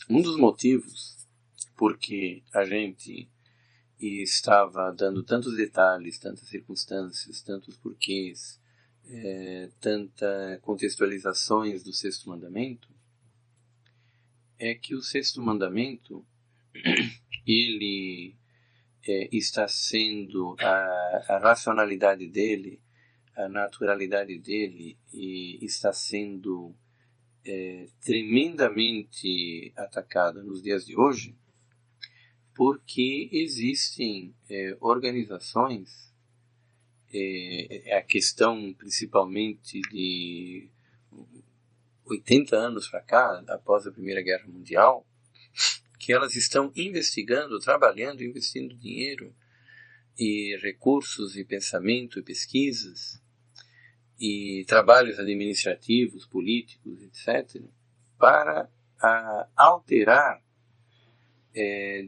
Um dos motivos porque a gente estava dando tantos detalhes, tantas circunstâncias, tantos porquês, tantas contextualizações do sexto mandamento, é que o sexto mandamento, ele está sendo a racionalidade dele, a naturalidade dele, e está sendo tremendamente atacada nos dias de hoje, porque existem organizações, a questão principalmente de 80 anos para cá, após a Primeira Guerra Mundial, que elas estão investigando, trabalhando, investindo dinheiro e recursos e pensamento e pesquisas e trabalhos administrativos, políticos, etc., para alterar,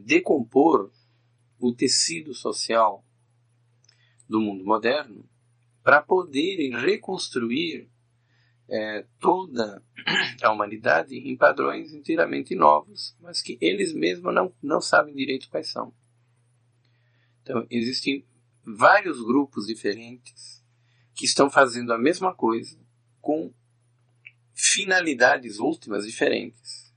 decompor o tecido social do mundo moderno para poderem reconstruir toda a humanidade em padrões inteiramente novos, mas que eles mesmos não sabem direito quais são. Então, existem vários grupos diferentes que estão fazendo a mesma coisa com finalidades últimas diferentes.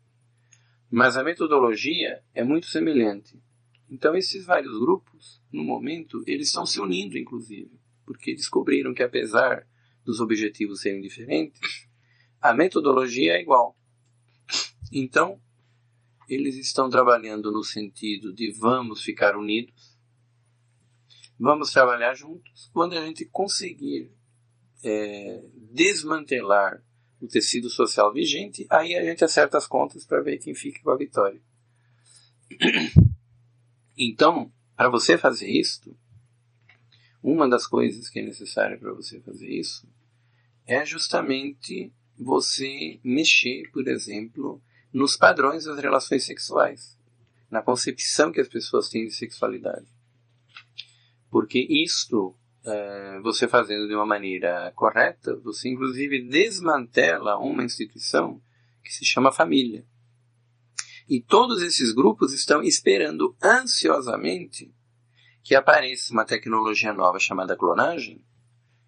Mas a metodologia é muito semelhante. Então, esses vários grupos, no momento, eles estão se unindo, inclusive, porque descobriram que, apesar dos objetivos serem diferentes, a metodologia é igual. Então, eles estão trabalhando no sentido de vamos ficar unidos, vamos trabalhar juntos. Quando a gente conseguir desmantelar o tecido social vigente, aí a gente acerta as contas para ver quem fica com a vitória. Então, para você fazer isso, uma das coisas que é necessária para você fazer isso é justamente você mexer, por exemplo, nos padrões das relações sexuais, na concepção que as pessoas têm de sexualidade. Porque isto, você fazendo de uma maneira correta, você inclusive desmantela uma instituição que se chama família. E todos esses grupos estão esperando ansiosamente que apareça uma tecnologia nova chamada clonagem,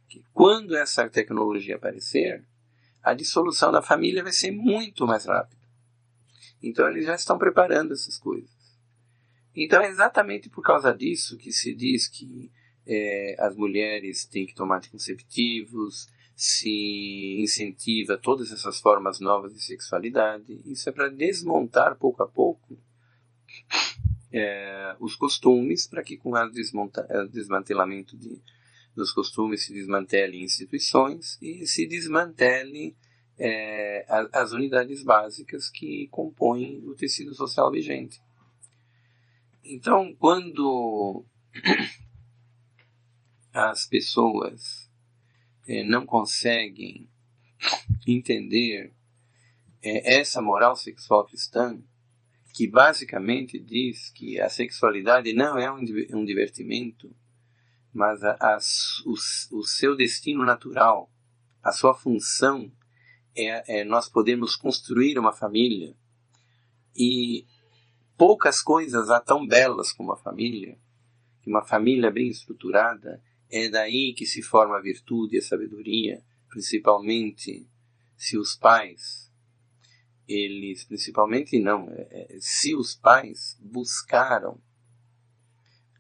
que quando essa tecnologia aparecer, a dissolução da família vai ser muito mais rápida. Então eles já estão preparando essas coisas. Então é exatamente por causa disso que se diz que as mulheres têm que tomar anticonceptivos, se incentiva todas essas formas novas de sexualidade. Isso é para desmontar pouco a pouco os costumes, para que com o desmantelamento dos costumes se desmantelem instituições e se desmantelem as unidades básicas que compõem o tecido social vigente. Então, quando as pessoas não conseguem entender essa moral sexual cristã, que basicamente diz que a sexualidade não é um divertimento, mas o seu destino natural, a sua função nós podemos construir uma família, e poucas coisas há tão belas como a família, que uma família bem estruturada é daí que se forma a virtude e a sabedoria, principalmente se os pais, se os pais buscaram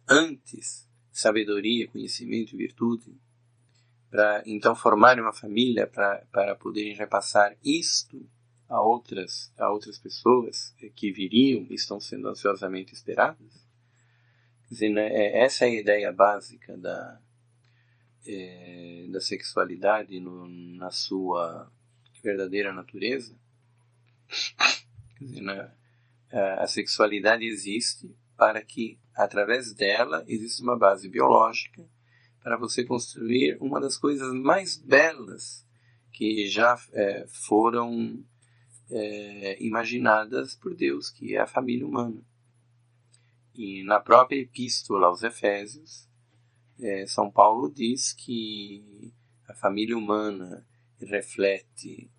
antes sabedoria, conhecimento e virtude, para então formarem uma família para poderem repassar isto a outras pessoas que viriam e estão sendo ansiosamente esperadas. Quer dizer, né, essa é a ideia básica da sexualidade na sua verdadeira natureza. Quer dizer, né, a sexualidade existe para que, através dela, exista uma base biológica para você construir uma das coisas mais belas que já foram imaginadas por Deus, que é a família humana. E na própria epístola aos Efésios, São Paulo diz que a família humana reflete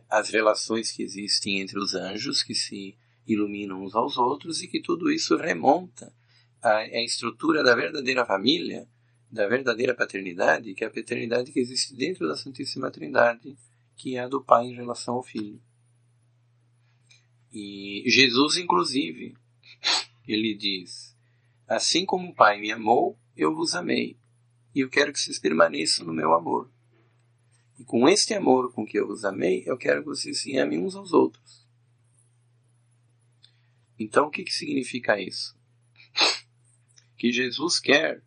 as relações que existem entre os anjos, que se iluminam uns aos outros, e que tudo isso remonta à estrutura da verdadeira família, da verdadeira paternidade, que é a paternidade que existe dentro da Santíssima Trindade, que é a do Pai em relação ao Filho. E Jesus, inclusive, ele diz: assim como o Pai me amou, eu vos amei, e eu quero que vocês permaneçam no meu amor. E com este amor com que eu vos amei, eu quero que vocês se amem uns aos outros. Então, o que significa isso? Que Jesus quer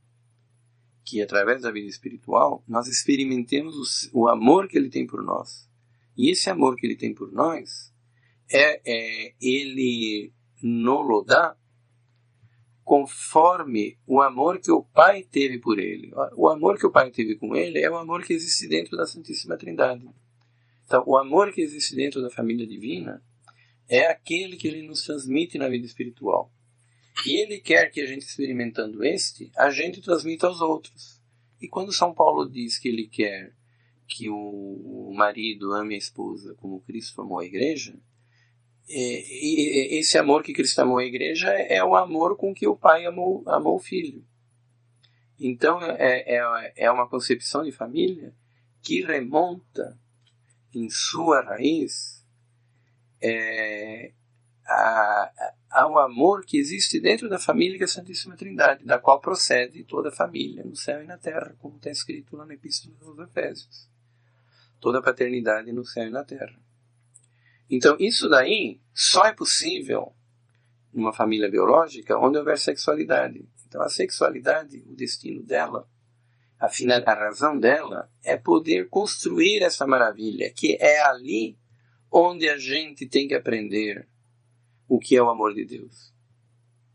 que, através da vida espiritual, nós experimentemos o amor que Ele tem por nós. E esse amor que Ele tem por nós, Ele nos dá conforme o amor que o Pai teve por Ele. O amor que o Pai teve com Ele é o amor que existe dentro da Santíssima Trindade. Então, o amor que existe dentro da família divina é aquele que Ele nos transmite na vida espiritual. E Ele quer que a gente, experimentando a gente transmita aos outros. E quando São Paulo diz que Ele quer que o marido ame a esposa como Cristo amou a igreja, esse amor que Cristo amou a igreja é o amor com que o Pai amou o Filho. Então, é uma concepção de família que remonta em sua raiz ao amor que existe dentro da família, que é a Santíssima Trindade, da qual procede toda a família, no céu e na terra, como está escrito lá na Epístola aos Efésios. Toda a paternidade no céu e na terra. Então, isso daí só é possível numa família biológica onde houver sexualidade. Então, a sexualidade, o destino dela, a razão dela é poder construir essa maravilha, que é ali onde a gente tem que aprender o que é o amor de Deus.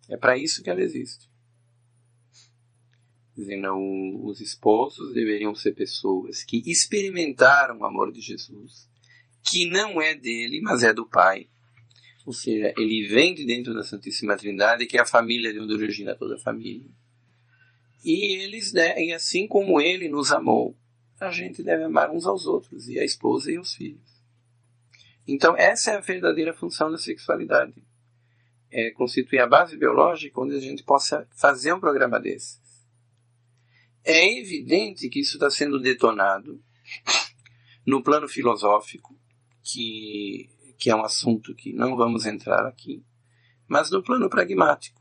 É para isso que ela existe. Dizendo, os esposos deveriam ser pessoas que experimentaram o amor de Jesus, que não é dele, mas é do Pai. Ou seja, ele vem de dentro da Santíssima Trindade, que é a família de onde origina toda a família. E assim como ele nos amou, a gente deve amar uns aos outros, e a esposa e os filhos. Então, essa é a verdadeira função da sexualidade. É constituir a base biológica onde a gente possa fazer um programa desses. É evidente que isso está sendo detonado no plano filosófico, que é um assunto que não vamos entrar aqui, mas no plano pragmático.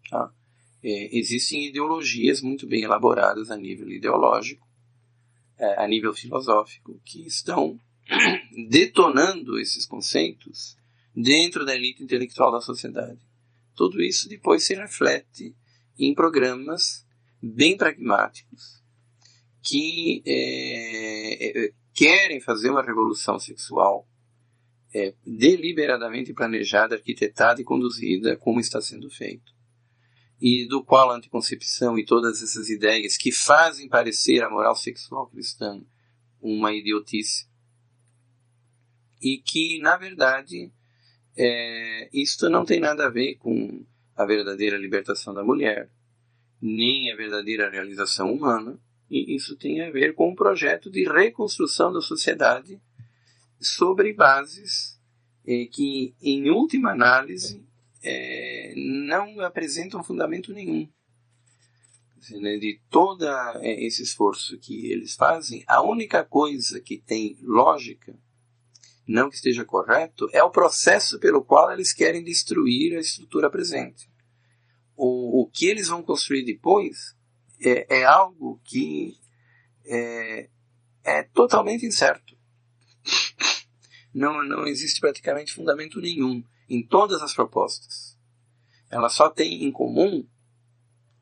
Tá? Existem ideologias muito bem elaboradas a nível ideológico, a nível filosófico, que estão detonando esses conceitos dentro da elite intelectual da sociedade. Tudo isso depois se reflete em programas bem pragmáticos que querem fazer uma revolução sexual deliberadamente planejada, arquitetada e conduzida, como está sendo feito. E do qual a anticoncepção e todas essas ideias que fazem parecer a moral sexual cristã uma idiotice. E que, na verdade, isto não tem nada a ver com a verdadeira libertação da mulher, nem a verdadeira realização humana, e isso tem a ver com um projeto de reconstrução da sociedade sobre bases que, em última análise, não apresentam fundamento nenhum. De todo esse esforço que eles fazem, a única coisa que tem lógica, não que esteja correto, é o processo pelo qual eles querem destruir a estrutura presente. O que eles vão construir depois é algo que é totalmente incerto. Não existe praticamente fundamento nenhum em todas as propostas. Elas só têm em comum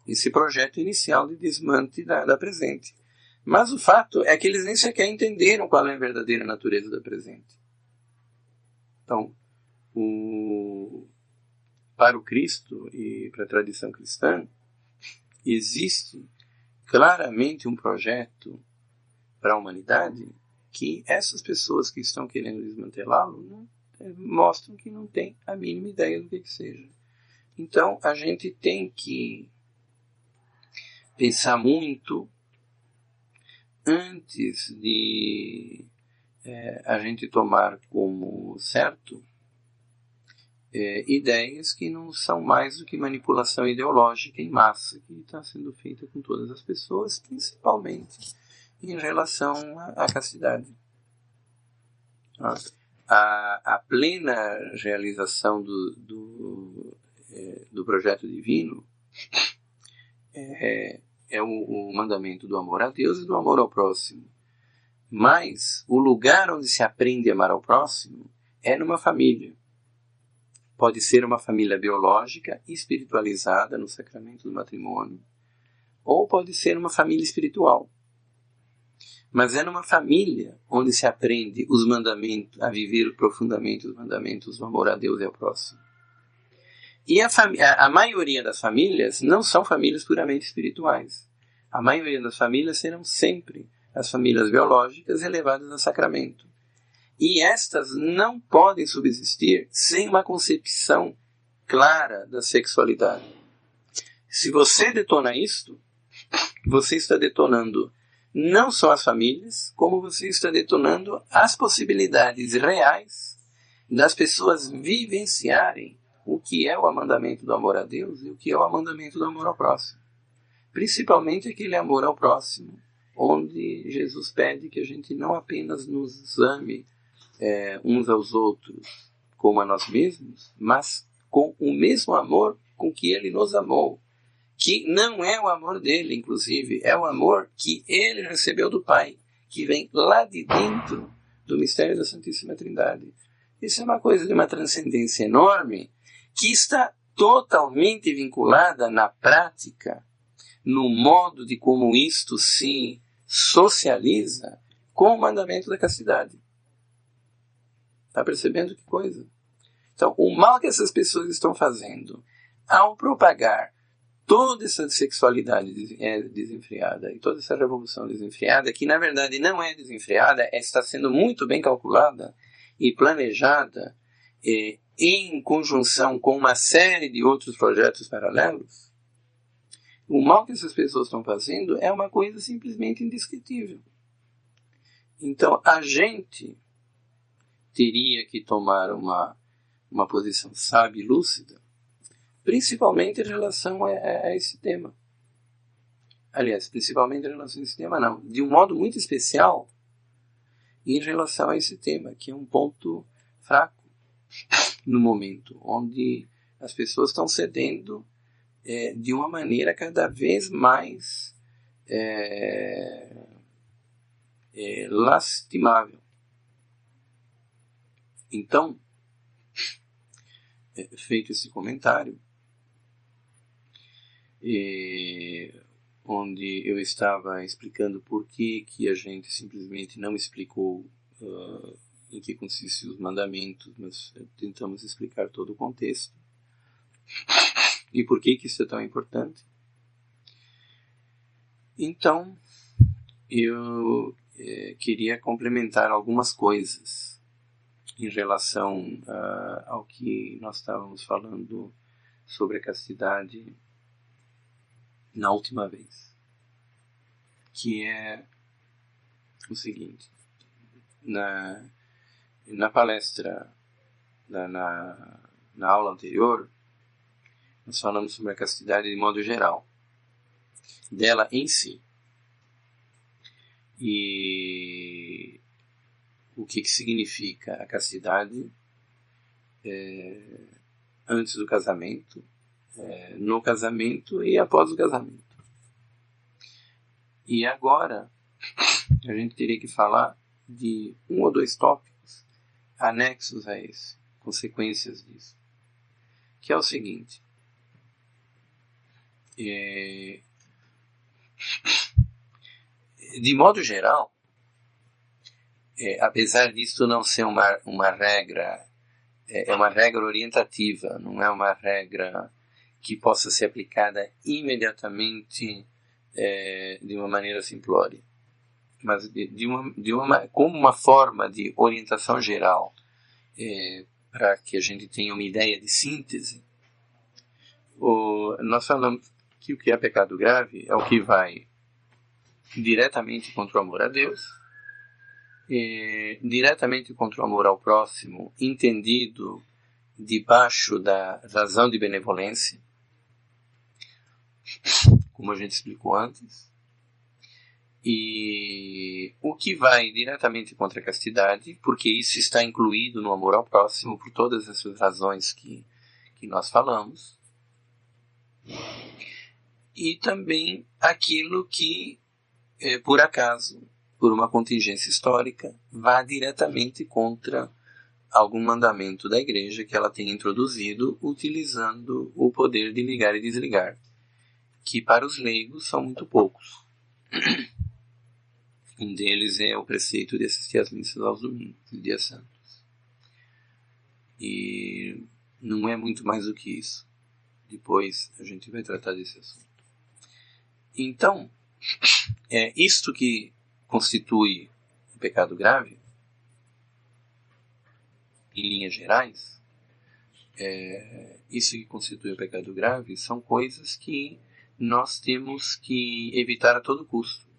esse projeto inicial de desmante da presente. Mas o fato é que eles nem sequer entenderam qual é a verdadeira natureza da presente. Então, para o Cristo e para a tradição cristã, existe claramente um projeto para a humanidade que essas pessoas que estão querendo desmantelá-lo mostram que não têm a mínima ideia do que seja. Então, a gente tem que pensar muito antes de a gente tomar como certo ideias que não são mais do que manipulação ideológica em massa que está sendo feita com todas as pessoas, principalmente em relação à castidade. A plena realização do projeto divino é o mandamento do amor a Deus e do amor ao próximo. Mas o lugar onde se aprende a amar ao próximo é numa família. Pode ser uma família biológica espiritualizada no sacramento do matrimônio, ou pode ser uma família espiritual. Mas é numa família onde se aprende os mandamentos, a viver profundamente os mandamentos do amor a Deus e ao próximo. E a maioria das famílias não são famílias puramente espirituais. A maioria das famílias serão sempre as famílias biológicas elevadas a sacramento. E estas não podem subsistir sem uma concepção clara da sexualidade. Se você detona isto, você está detonando não só as famílias, como você está detonando as possibilidades reais das pessoas vivenciarem o que é o mandamento do amor a Deus e o que é o mandamento do amor ao próximo. Principalmente aquele amor ao próximo, onde Jesus pede que a gente não apenas nos ame uns aos outros como a nós mesmos, mas com o mesmo amor com que Ele nos amou. Que não é o amor dele, inclusive, é o amor que ele recebeu do Pai, que vem lá de dentro do mistério da Santíssima Trindade. Isso é uma coisa de uma transcendência enorme, que está totalmente vinculada na prática, no modo de como isto se socializa com o mandamento da castidade. Está percebendo que coisa? Então, o mal que essas pessoas estão fazendo ao propagar toda essa sexualidade desenfreada e toda essa revolução desenfreada, que na verdade não é desenfreada, está sendo muito bem calculada e planejada em conjunção com uma série de outros projetos paralelos, o mal que essas pessoas estão fazendo é uma coisa simplesmente indescritível. Então a gente teria que tomar uma posição sábia e lúcida, principalmente em relação a esse tema. Aliás, principalmente em relação a esse tema, não. De um modo muito especial, em relação a esse tema, que é um ponto fraco no momento, onde as pessoas estão cedendo de uma maneira cada vez mais lastimável. Então, feito esse comentário, onde eu estava explicando por que a gente simplesmente não explicou em que consistem os mandamentos, mas tentamos explicar todo o contexto e por que isso é tão importante. Então, eu queria complementar algumas coisas em relação ao que nós estávamos falando sobre a castidade na última vez, que é o seguinte: na palestra, na aula anterior, nós falamos sobre a castidade de modo geral, dela em si, e o que significa a castidade antes do casamento, no casamento e após o casamento. E agora a gente teria que falar de um ou dois tópicos anexos a esse, consequências disso, que é o seguinte: de modo geral, apesar disso não ser uma regra, é uma regra orientativa, não é uma regra que possa ser aplicada imediatamente de uma maneira simplória, mas como uma forma de orientação geral, para que a gente tenha uma ideia de síntese. Nós falamos que o que é pecado grave é o que vai diretamente contra o amor a Deus, diretamente contra o amor ao próximo, entendido debaixo da razão de benevolência, como a gente explicou antes, e o que vai diretamente contra a castidade, porque isso está incluído no amor ao próximo por todas essas razões que nós falamos, e também aquilo que, por acaso, por uma contingência histórica, vá diretamente contra algum mandamento da igreja que ela tenha introduzido utilizando o poder de ligar e desligar, que para os leigos são muito poucos. Um deles é o preceito de assistir às missas aos domingos, nos dias santos. E não é muito mais do que isso. Depois a gente vai tratar desse assunto. Então, é isto que constitui o pecado grave, em linhas gerais. Isso que constitui o pecado grave são coisas que nós temos que evitar a todo custo.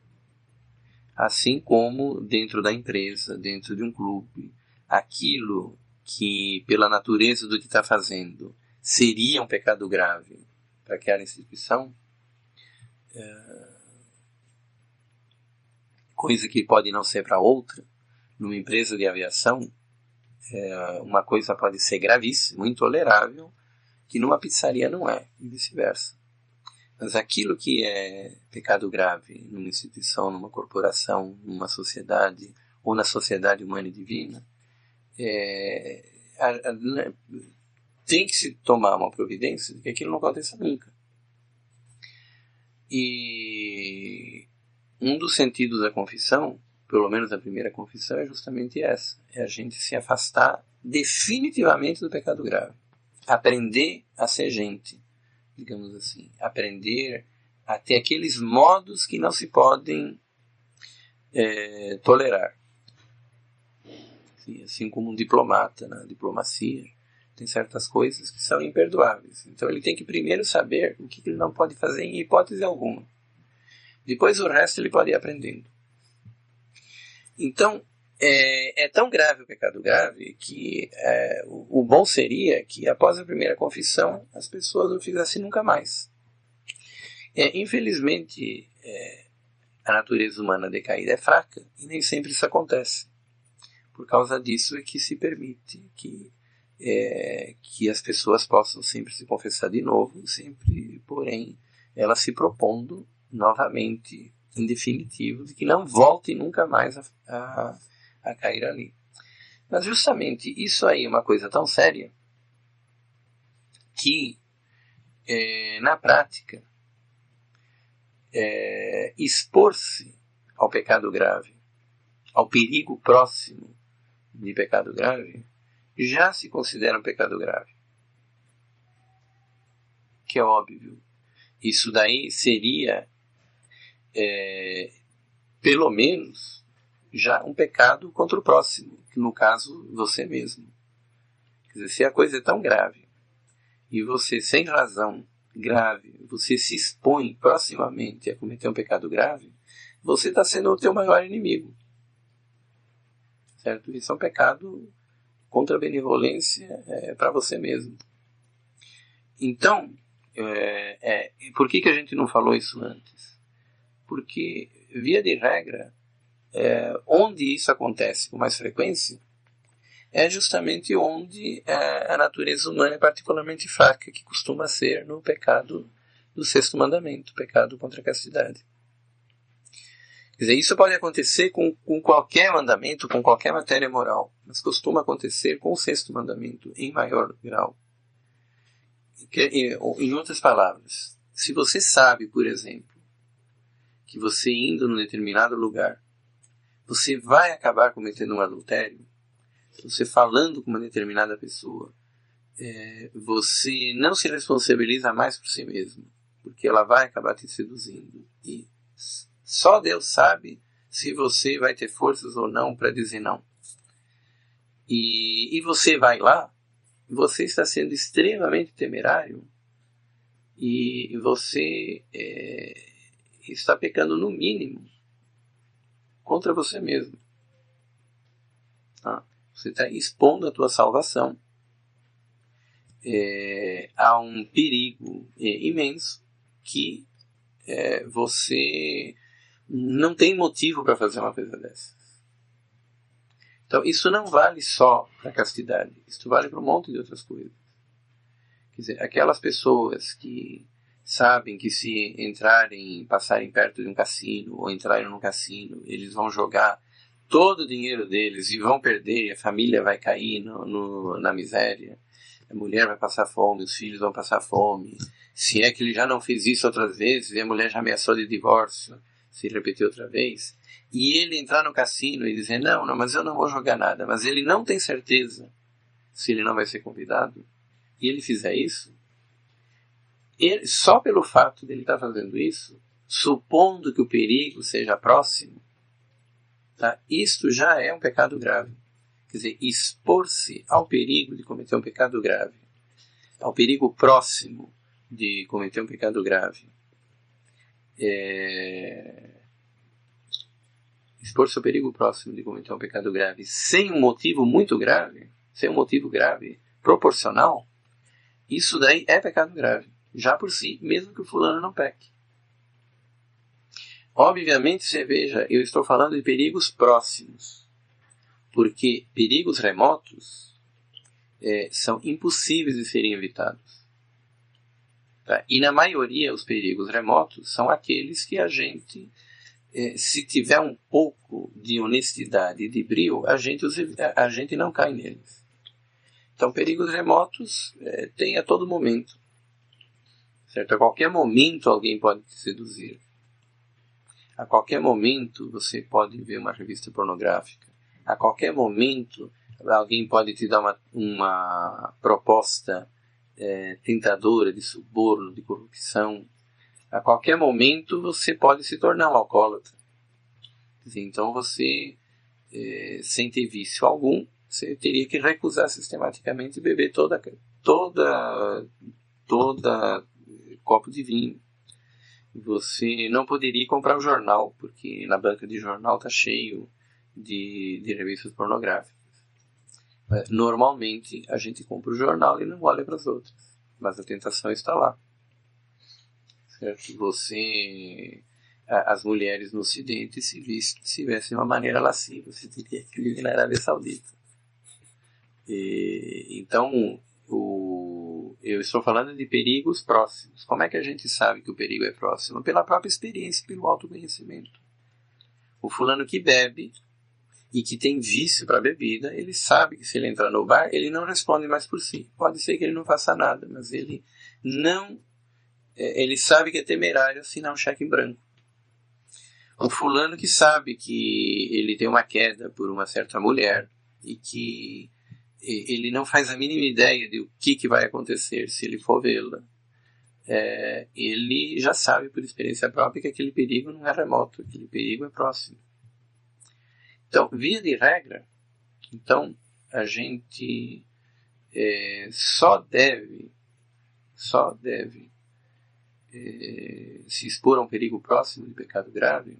Assim como dentro da empresa, dentro de um clube, aquilo que pela natureza do que está fazendo seria um pecado grave para aquela instituição, coisa que pode não ser para outra. Numa empresa de aviação, uma coisa pode ser gravíssima, intolerável, que numa pizzaria não é, e vice-versa. Mas aquilo que é pecado grave numa instituição, numa corporação, numa sociedade, ou na sociedade humana e divina, tem que se tomar uma providência de que aquilo não aconteça nunca. E um dos sentidos da confissão, pelo menos a primeira confissão, é justamente essa. É a gente se afastar definitivamente do pecado grave. Aprender a ser gente, digamos assim. Aprender a ter aqueles modos que não se podem tolerar. Assim como um diplomata na diplomacia, tem certas coisas que são imperdoáveis. Então ele tem que primeiro saber o que ele não pode fazer em hipótese alguma. Depois o resto ele pode ir aprendendo. Então, é tão grave o pecado grave que o bom seria que após a primeira confissão as pessoas não fizessem nunca mais. Infelizmente, a natureza humana decaída é fraca e nem sempre isso acontece. Por causa disso é que se permite que as pessoas possam sempre se confessar de novo, sempre, porém, elas se propondo novamente, em definitivo, de que não voltem nunca mais a cair ali. Mas justamente isso aí é uma coisa tão séria que, na prática, expor-se ao pecado grave, ao perigo próximo de pecado grave, já se considera um pecado grave. Que é óbvio. Isso daí seria, pelo menos, já um pecado contra o próximo, que no caso, você mesmo. Quer dizer, se a coisa é tão grave, e você, sem razão grave, você se expõe proximamente a cometer um pecado grave, você está sendo o teu maior inimigo. Certo? Isso é um pecado contra a benevolência para você mesmo. Então, por que a gente não falou isso antes? Porque, via de regra, onde isso acontece com mais frequência, é justamente onde a natureza humana é particularmente fraca, que costuma ser no pecado do sexto mandamento, o pecado contra a castidade. Quer dizer, isso pode acontecer com qualquer mandamento, com qualquer matéria moral, mas costuma acontecer com o sexto mandamento, em maior grau. Em outras palavras, se você sabe, por exemplo, que você indo num determinado lugar, você vai acabar cometendo um adultério, você falando com uma determinada pessoa, você não se responsabiliza mais por si mesmo, porque ela vai acabar te seduzindo. E só Deus sabe se você vai ter forças ou não para dizer não. E você vai lá, você está sendo extremamente temerário e você está pecando no mínimo contra você mesmo. Tá? Você está expondo a tua salvação há um perigo imenso que você não tem motivo para fazer uma coisa dessas. Então, isso não vale só para a castidade. Isso vale para um monte de outras coisas. Quer dizer, aquelas pessoas que sabem que se passarem perto de um cassino, ou entrarem num cassino, eles vão jogar todo o dinheiro deles e vão perder, a família vai cair na miséria, a mulher vai passar fome, os filhos vão passar fome. Se é que ele já não fez isso outras vezes, e a mulher já ameaçou de divórcio, se repetir outra vez, e ele entrar no cassino e dizer, não, mas eu não vou jogar nada, mas ele não tem certeza se ele não vai ser convidado, e ele fizer isso, só pelo fato de ele estar fazendo isso, supondo que o perigo seja próximo, tá? Isto já é um pecado grave. Quer dizer, expor-se ao perigo de cometer um pecado grave, ao perigo próximo de cometer um pecado grave, expor-se ao perigo próximo de cometer um pecado grave sem um motivo muito grave, sem um motivo grave proporcional, isso daí é pecado grave, já por si, mesmo que o fulano não peque. Obviamente, você veja, eu estou falando de perigos próximos, porque perigos remotos são impossíveis de serem evitados. Tá? E na maioria, os perigos remotos são aqueles que a gente, se tiver um pouco de honestidade e de brio, a gente não cai neles. Então, perigos remotos tem a todo momento. Certo? A qualquer momento alguém pode te seduzir. A qualquer momento você pode ver uma revista pornográfica. A qualquer momento alguém pode te dar uma proposta tentadora de suborno, de corrupção. A qualquer momento você pode se tornar um alcoólatra. Então você, sem ter vício algum, você teria que recusar sistematicamente beber toda copo de vinho. Você não poderia comprar um jornal, porque na banca de jornal está cheio de revistas pornográficas. Normalmente a gente compra o jornal e não olha para as outras, mas a tentação está lá. Certo? As mulheres no Ocidente, se vissem de uma maneira lasciva, você teria que viver na Arábia Saudita. Então, eu estou falando de perigos próximos. Como é que a gente sabe que o perigo é próximo? Pela própria experiência, pelo autoconhecimento. O fulano que bebe e que tem vício para a bebida, ele sabe que se ele entrar no bar, ele não responde mais por si. Pode ser que ele não faça nada, mas ele sabe que é temerário assinar um cheque em branco. O fulano que sabe que ele tem uma queda por uma certa mulher e que ele não faz a mínima ideia de o que vai acontecer se ele for vê-la. Ele já sabe por experiência própria que aquele perigo não é remoto, aquele perigo é próximo. Então, via de regra, a gente só deve se expor a um perigo próximo de pecado grave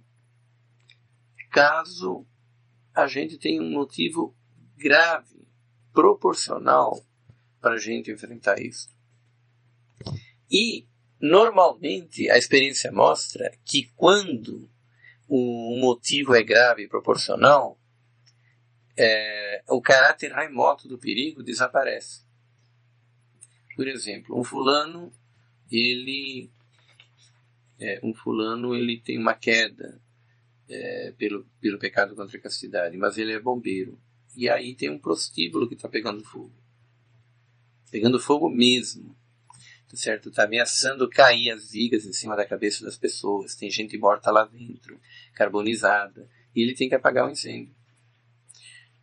caso a gente tenha um motivo grave, proporcional, para a gente enfrentar isso. E, normalmente, a experiência mostra que quando o motivo é grave e proporcional, o caráter remoto do perigo desaparece. Por exemplo, um fulano ele tem uma queda pelo pecado contra a castidade, mas ele é bombeiro. E aí tem um prostíbulo que está pegando fogo. Pegando fogo mesmo. Certo? Está ameaçando cair as vigas em cima da cabeça das pessoas. Tem gente morta lá dentro, carbonizada. E ele tem que apagar o incêndio.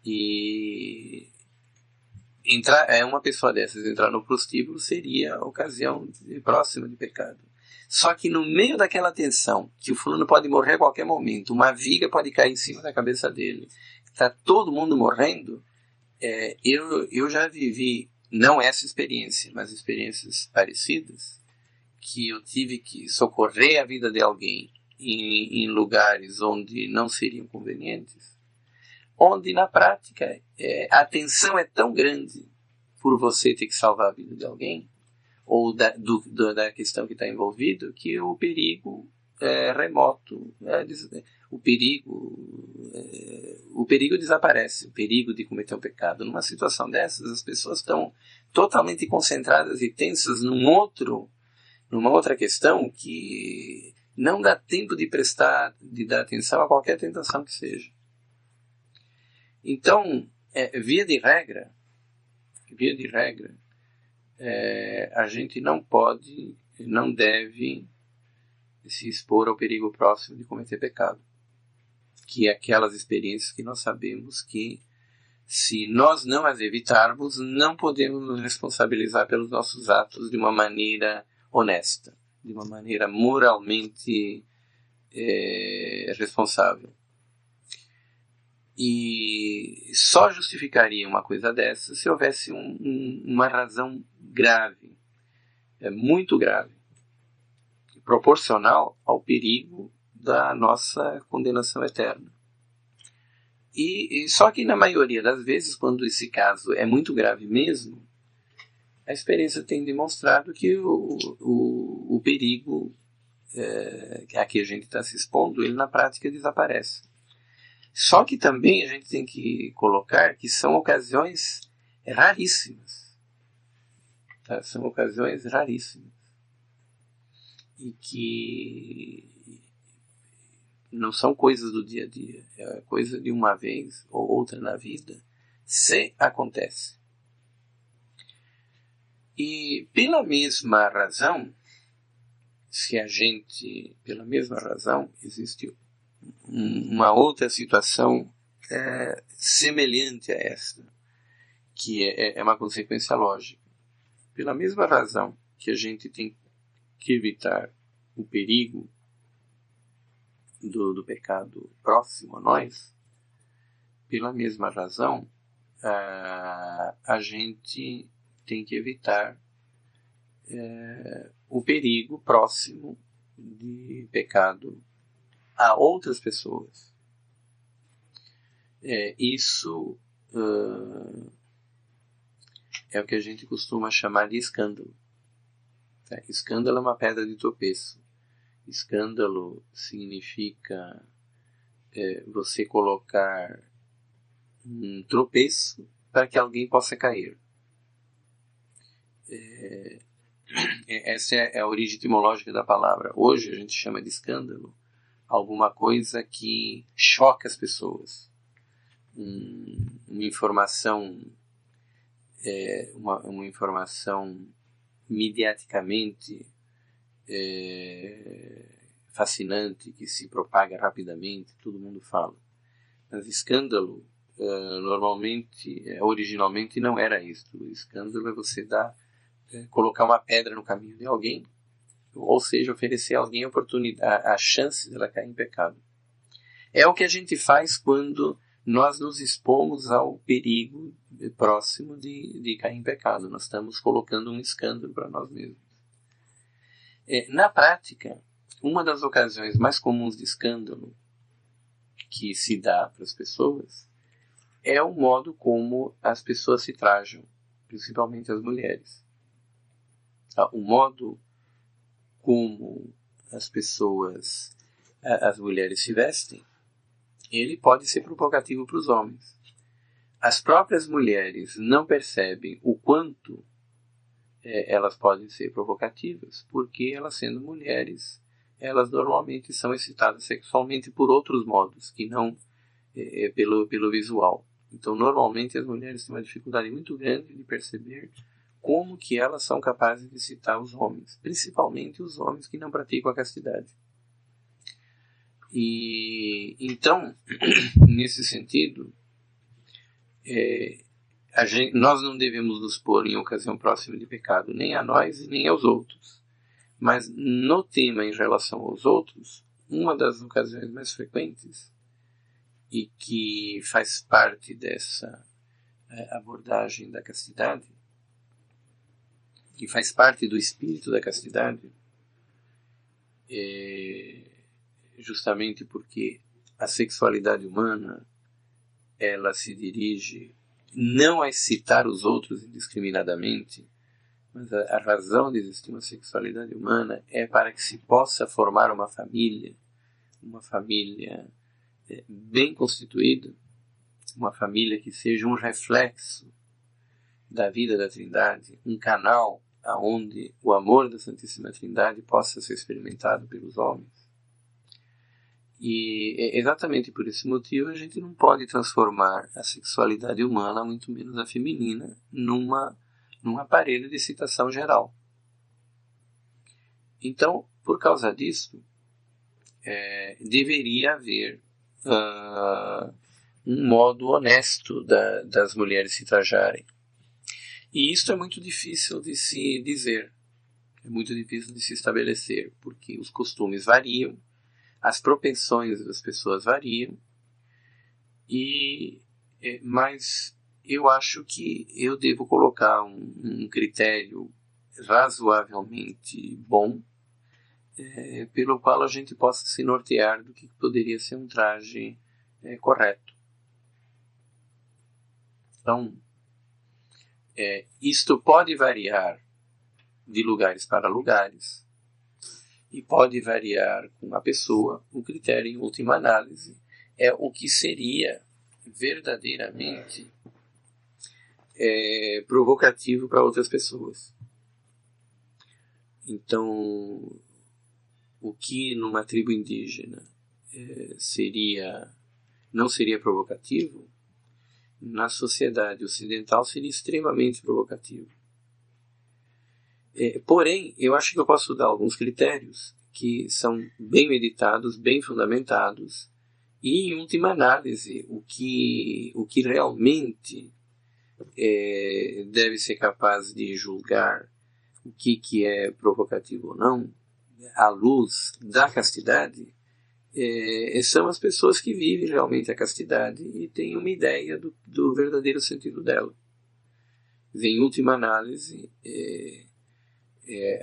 E uma pessoa dessas entrar no prostíbulo seria a ocasião próxima de pecado. Só que no meio daquela tensão, que o fulano pode morrer a qualquer momento, uma viga pode cair em cima da cabeça dele, está todo mundo morrendo, eu já vivi, não essa experiência, mas experiências parecidas, que eu tive que socorrer a vida de alguém em lugares onde não seriam convenientes, onde na prática a tensão é tão grande por você ter que salvar a vida de alguém, ou da questão que está envolvido, que o perigo é remoto, o perigo desaparece, o perigo de cometer um pecado. Numa situação dessas, as pessoas estão totalmente concentradas e tensas numa outra questão que não dá tempo de dar atenção a qualquer tentação que seja. Então, via de regra, a gente não deve se expor ao perigo próximo de cometer pecado, que é aquelas experiências que nós sabemos que, se nós não as evitarmos, não podemos nos responsabilizar pelos nossos atos de uma maneira honesta, de uma maneira moralmente responsável. E só justificaria uma coisa dessa se houvesse uma razão grave, muito grave, proporcional ao perigo da nossa condenação eterna. E só que na maioria das vezes, quando esse caso é muito grave mesmo, a experiência tem demonstrado que o perigo a que a gente está se expondo, ele na prática desaparece. Só que também a gente tem que colocar que são ocasiões raríssimas. Tá? São ocasiões raríssimas. E que não são coisas do dia a dia. É coisa de uma vez ou outra na vida. Se acontece. E pela mesma razão, existe uma outra situação semelhante a esta, que é uma consequência lógica. Pela mesma razão que a gente tem que evitar o perigo do pecado próximo a nós, pela mesma razão a gente tem que evitar o perigo próximo de pecado a outras pessoas. Isso é o que a gente costuma chamar de escândalo. Tá? Escândalo é uma pedra de tropeço. Escândalo significa você colocar um tropeço para que alguém possa cair. Essa é a origem etimológica da palavra. Hoje a gente chama de escândalo alguma coisa que choca as pessoas. Uma informação uma informação mediaticamente fascinante, que se propaga rapidamente, todo mundo fala. Mas escândalo originalmente não era isso. O escândalo é você colocar uma pedra no caminho de alguém, ou seja, oferecer a alguém a chance de ela cair em pecado. É o que a gente faz quando nós nos expomos ao perigo próximo de cair em pecado. Nós estamos colocando um escândalo para nós mesmos. Na prática, uma das ocasiões mais comuns de escândalo que se dá para as pessoas é o modo como as pessoas se trajam, principalmente as mulheres. O modo como as mulheres se vestem, ele pode ser provocativo para os homens. As próprias mulheres não percebem o quanto elas podem ser provocativas, porque elas, sendo mulheres, elas normalmente são excitadas sexualmente por outros modos, que não pelo visual. Então, normalmente, as mulheres têm uma dificuldade muito grande de perceber como que elas são capazes de excitar os homens, principalmente os homens que não praticam a castidade. E então, nesse sentido, nós não devemos nos pôr em ocasião próxima de pecado, nem a nós e nem aos outros. Mas no tema em relação aos outros, uma das ocasiões mais frequentes, e que faz parte dessa abordagem da castidade, que faz parte do espírito da castidade, justamente porque a sexualidade humana ela se dirige não a excitar os outros indiscriminadamente, mas a razão de existir uma sexualidade humana é para que se possa formar uma família bem constituída, uma família que seja um reflexo da vida da Trindade, um canal aonde o amor da Santíssima Trindade possa ser experimentado pelos homens. E exatamente por esse motivo a gente não pode transformar a sexualidade humana, muito menos a feminina, num aparelho de excitação geral. Então, por causa disso, deveria haver um modo honesto das mulheres se trajarem. E isso é muito difícil de se dizer, é muito difícil de se estabelecer, porque os costumes variam, as propensões das pessoas variam, mas eu acho que eu devo colocar um critério razoavelmente bom, pelo qual a gente possa se nortear do que poderia ser um traje correto. Então, isto pode variar de lugares para lugares, e pode variar com a pessoa. O critério, em última análise, é o que seria verdadeiramente provocativo para outras pessoas. Então, o que numa tribo indígena não seria provocativo, na sociedade ocidental seria extremamente provocativo. Porém, eu acho que eu posso dar alguns critérios que são bem meditados, bem fundamentados, e, em última análise, o que realmente deve ser capaz de julgar o que é provocativo ou não, à luz da castidade, são as pessoas que vivem realmente a castidade e têm uma ideia do verdadeiro sentido dela. Em última análise,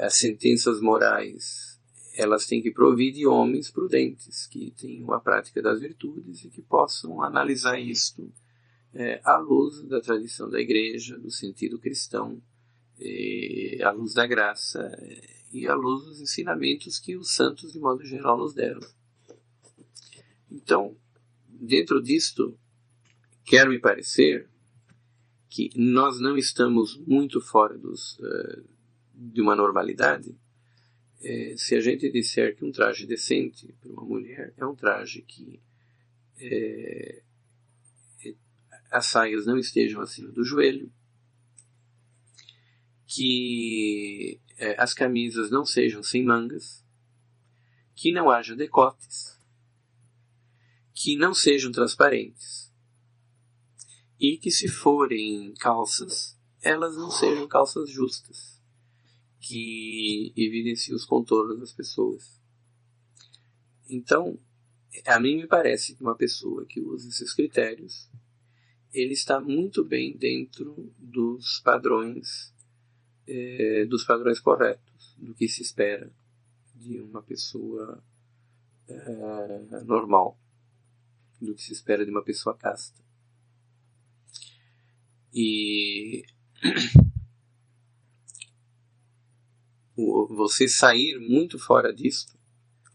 as sentenças morais, elas têm que provir de homens prudentes, que tenham a prática das virtudes e que possam analisar isto à luz da tradição da Igreja, do sentido cristão, à luz da graça e à luz dos ensinamentos que os santos, de modo geral, nos deram. Então, dentro disto, quero me parecer que nós não estamos muito fora de uma normalidade, se a gente disser que um traje decente para uma mulher é um traje que as saias não estejam acima do joelho, que as camisas não sejam sem mangas, que não haja decotes, que não sejam transparentes, e que, se forem calças, elas não sejam calças justas, que evidenciem os contornos das pessoas. Então, a mim me parece que uma pessoa que usa esses critérios, ele está muito bem dentro dos padrões corretos, do que se espera de uma pessoa normal, do que se espera de uma pessoa casta. E você sair muito fora disto,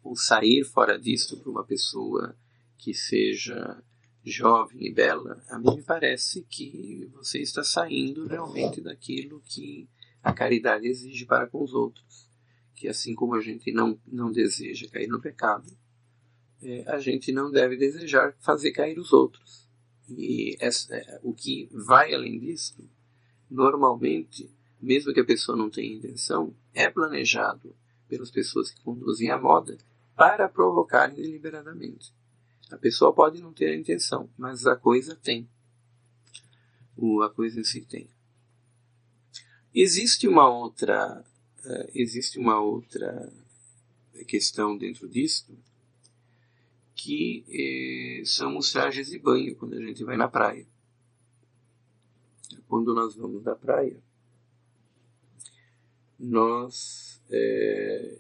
ou sair fora disto para uma pessoa que seja jovem e bela, a mim me parece que você está saindo realmente daquilo que a caridade exige para com os outros. Que assim como a gente não deseja cair no pecado, a gente não deve desejar fazer cair os outros. E o que vai além disso, normalmente, mesmo que a pessoa não tenha intenção, é planejado pelas pessoas que conduzem a moda para provocarem deliberadamente. A pessoa pode não ter a intenção, mas a coisa tem. A coisa em si tem. Existe uma outra questão dentro disto, que são os trajes de banho quando a gente vai na praia. Quando nós vamos na praia, nós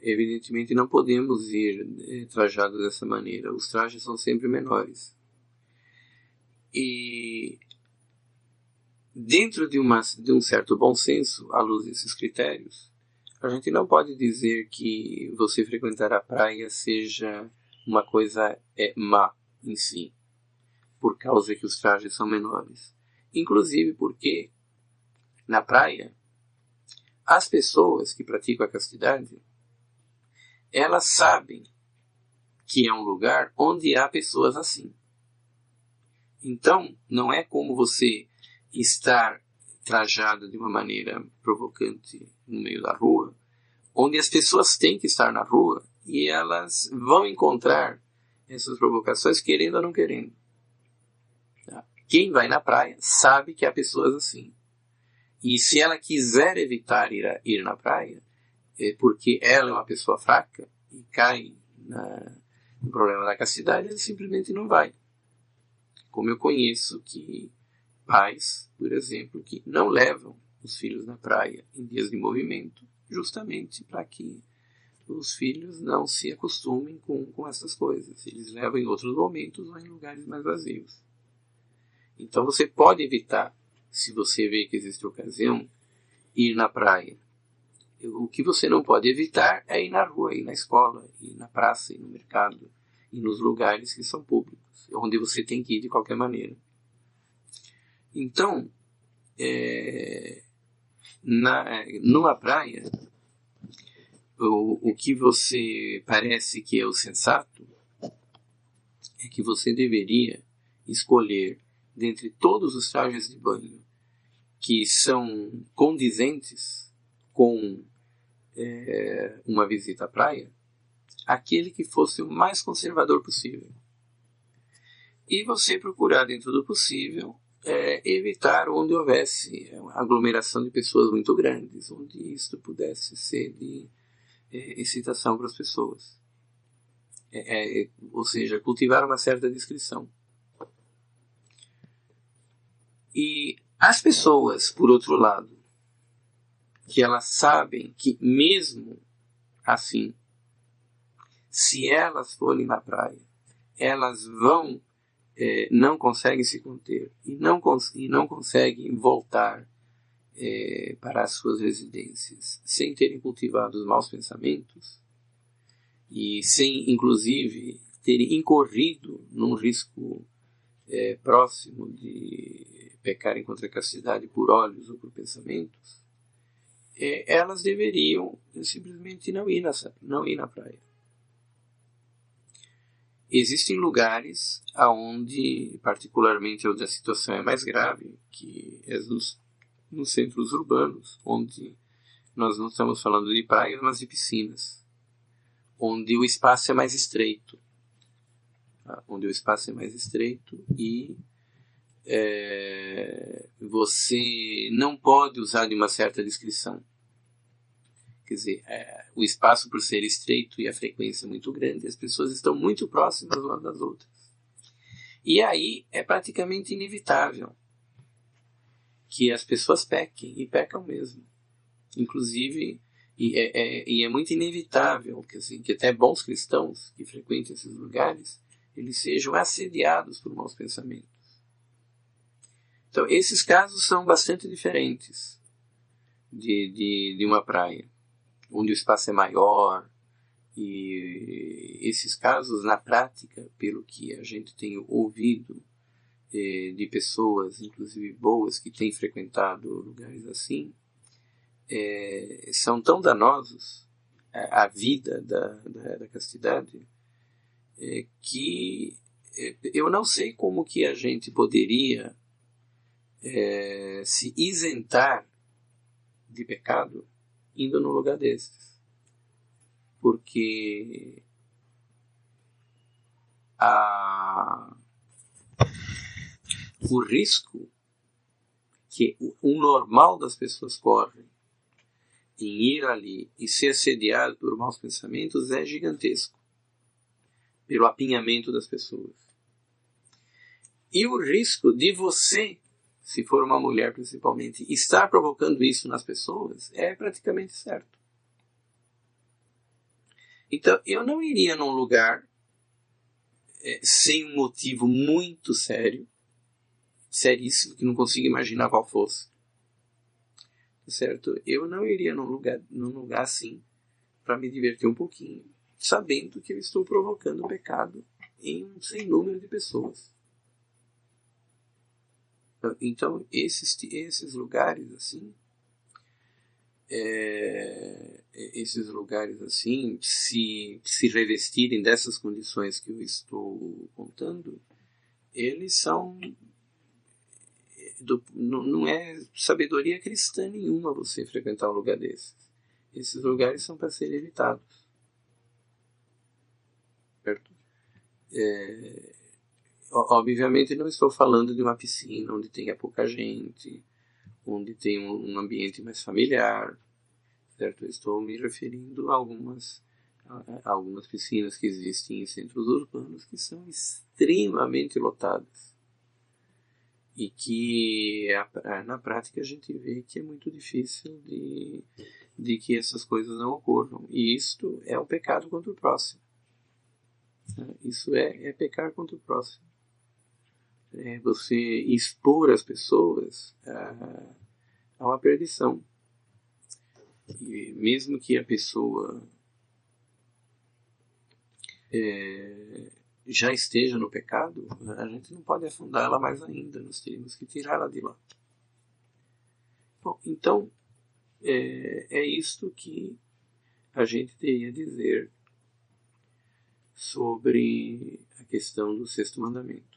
evidentemente não podemos ir trajados dessa maneira. Os trajes são sempre menores. E dentro de um certo bom senso, à luz desses critérios, a gente não pode dizer que você frequentar a praia seja uma coisa má em si, por causa que os trajes são menores. Inclusive porque, na praia, as pessoas que praticam a castidade, elas sabem que é um lugar onde há pessoas assim. Então, não é como você estar trajado de uma maneira provocante no meio da rua, onde as pessoas têm que estar na rua e elas vão encontrar essas provocações querendo ou não querendo. Tá? Quem vai na praia sabe que há pessoas assim. E se ela quiser evitar ir na praia, porque ela é uma pessoa fraca e cai no problema da castidade, ela simplesmente não vai. Como eu conheço que pais, por exemplo, que não levam os filhos na praia em dias de movimento, justamente para que os filhos não se acostumem com essas coisas. Eles levam em outros momentos ou em lugares mais vazios. Então você pode evitar, se você vê que existe ocasião, ir na praia. O que você não pode evitar é ir na rua, ir na escola, ir na praça, ir no mercado, ir nos lugares que são públicos, onde você tem que ir de qualquer maneira. Então, numa praia, o que você parece que é o sensato é que você deveria escolher dentre todos os trajes de banho que são condizentes com uma visita à praia, aquele que fosse o mais conservador possível. E você procurar, dentro do possível, evitar onde houvesse aglomeração de pessoas muito grandes, onde isto pudesse ser de excitação para as pessoas. Ou seja, cultivar uma certa discrição. E as pessoas, por outro lado, que elas sabem que mesmo assim, se elas forem na praia, elas vão, não conseguem se conter e não conseguem voltar para as suas residências sem terem cultivado os maus pensamentos e sem, inclusive, terem incorrido num risco próximo de pecarem contra a castidade por olhos ou por pensamentos, elas deveriam simplesmente não ir na praia. Existem lugares onde, particularmente onde a situação é mais grave, que é nos centros urbanos, onde nós não estamos falando de praias, mas de piscinas, onde o espaço é mais estreito. Tá? Onde o espaço é mais estreito e você não pode usar de uma certa discrição. Quer dizer, o espaço, por ser estreito e a frequência muito grande, as pessoas estão muito próximas umas das outras. E aí é praticamente inevitável que as pessoas pequem, e pecam mesmo. Inclusive, e é muito inevitável que até bons cristãos que frequentem esses lugares, eles sejam assediados por maus pensamentos. Então, esses casos são bastante diferentes de uma praia, onde o espaço é maior, e esses casos, na prática, pelo que a gente tem ouvido de pessoas, inclusive boas, que têm frequentado lugares assim, são tão danosos à vida da castidade, que eu não sei como que a gente poderia se isentar de pecado indo num lugar desses. Porque o risco que o normal das pessoas correm em ir ali e ser assediado por maus pensamentos é gigantesco, pelo apinhamento das pessoas. E o risco de você, se for uma mulher principalmente, estar provocando isso nas pessoas é praticamente certo. Então, eu não iria num lugar sem um motivo muito sério, seríssimo que não consigo imaginar qual fosse. Certo? Eu não iria num lugar assim para me divertir um pouquinho, sabendo que eu estou provocando pecado em um sem número de pessoas. Então, esses lugares assim, se revestirem dessas condições que eu estou contando, eles são... não é sabedoria cristã nenhuma você frequentar um lugar desses. Esses lugares são para serem evitados. Certo? Obviamente não estou falando de uma piscina onde tenha pouca gente, onde tem um ambiente mais familiar, certo? Estou me referindo a algumas piscinas que existem em centros urbanos que são extremamente lotadas e que na prática a gente vê que é muito difícil de que essas coisas não ocorram. E isto é um pecado contra o próximo. Isso é pecar contra o próximo. É você expor as pessoas a uma perdição. E mesmo que a pessoa já esteja no pecado, a gente não pode afundá-la mais ainda, nós teríamos que tirá-la de lá. Bom, então, é isto que a gente teria a dizer sobre a questão do sexto mandamento.